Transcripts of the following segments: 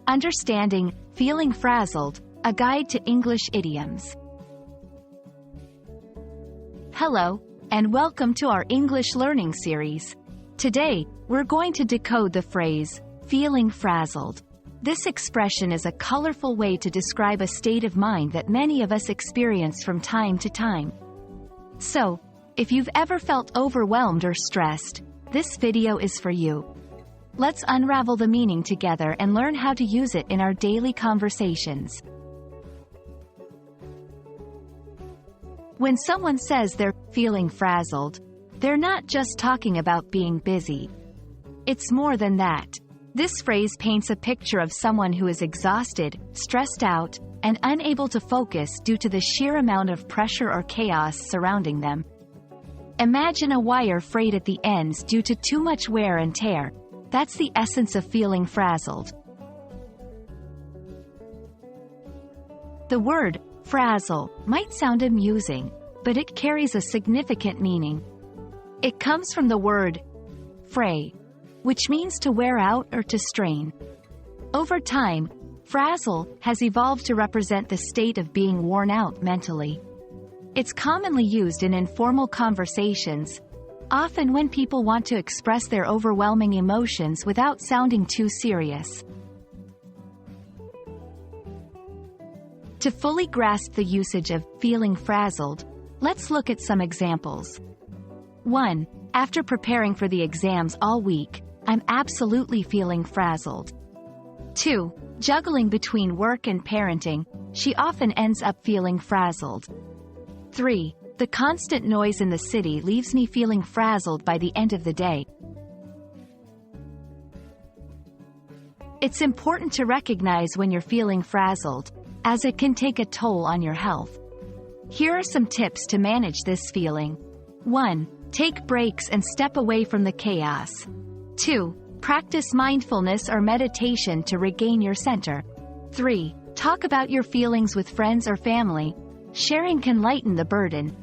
Understanding Feeling Frazzled, a guide to English idioms. Hello, and welcome to our English learning series. Today, we're going to decode the phrase, feeling frazzled. This expression is a colorful way to describe a state of mind that many of us experience from time to time. So, if you've ever felt overwhelmed or stressed, this video is for you. Let's unravel the meaning together and learn how to use it in our daily conversations. When someone says they're feeling frazzled, they're not just talking about being busy. It's more than that. This phrase paints a picture of someone who is exhausted, stressed out, and unable to focus due to the sheer amount of pressure or chaos surrounding them. Imagine a wire frayed at the ends due to too much wear and tear. That's the essence of feeling frazzled. The word frazzle might sound amusing, but it carries a significant meaning. It comes from the word fray, which means to wear out or to strain. Over time, frazzle has evolved to represent the state of being worn out mentally. It's commonly used in informal conversations, often when people want to express their overwhelming emotions without sounding too serious. To fully grasp the usage of feeling frazzled, let's look at some examples. 1. After preparing for the exams all week, I'm absolutely feeling frazzled. 2. Juggling between work and parenting, she often ends up feeling frazzled. 3. The constant noise in the city leaves me feeling frazzled by the end of the day. It's important to recognize when you're feeling frazzled, as it can take a toll on your health. Here are some tips to manage this feeling. 1. Take breaks and step away from the chaos. 2. Practice mindfulness or meditation to regain your center. 3. Talk about your feelings with friends or family. Sharing can lighten the burden.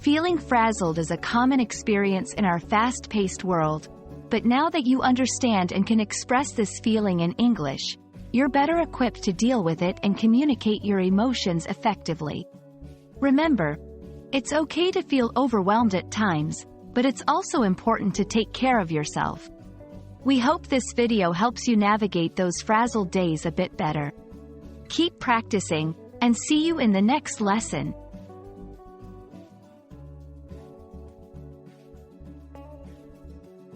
Feeling frazzled is a common experience in our fast-paced world, but now that you understand and can express this feeling in English, you're better equipped to deal with it and communicate your emotions effectively. Remember, it's okay to feel overwhelmed at times, but it's also important to take care of yourself. We hope this video helps you navigate those frazzled days a bit better. Keep practicing, and see you in the next lesson.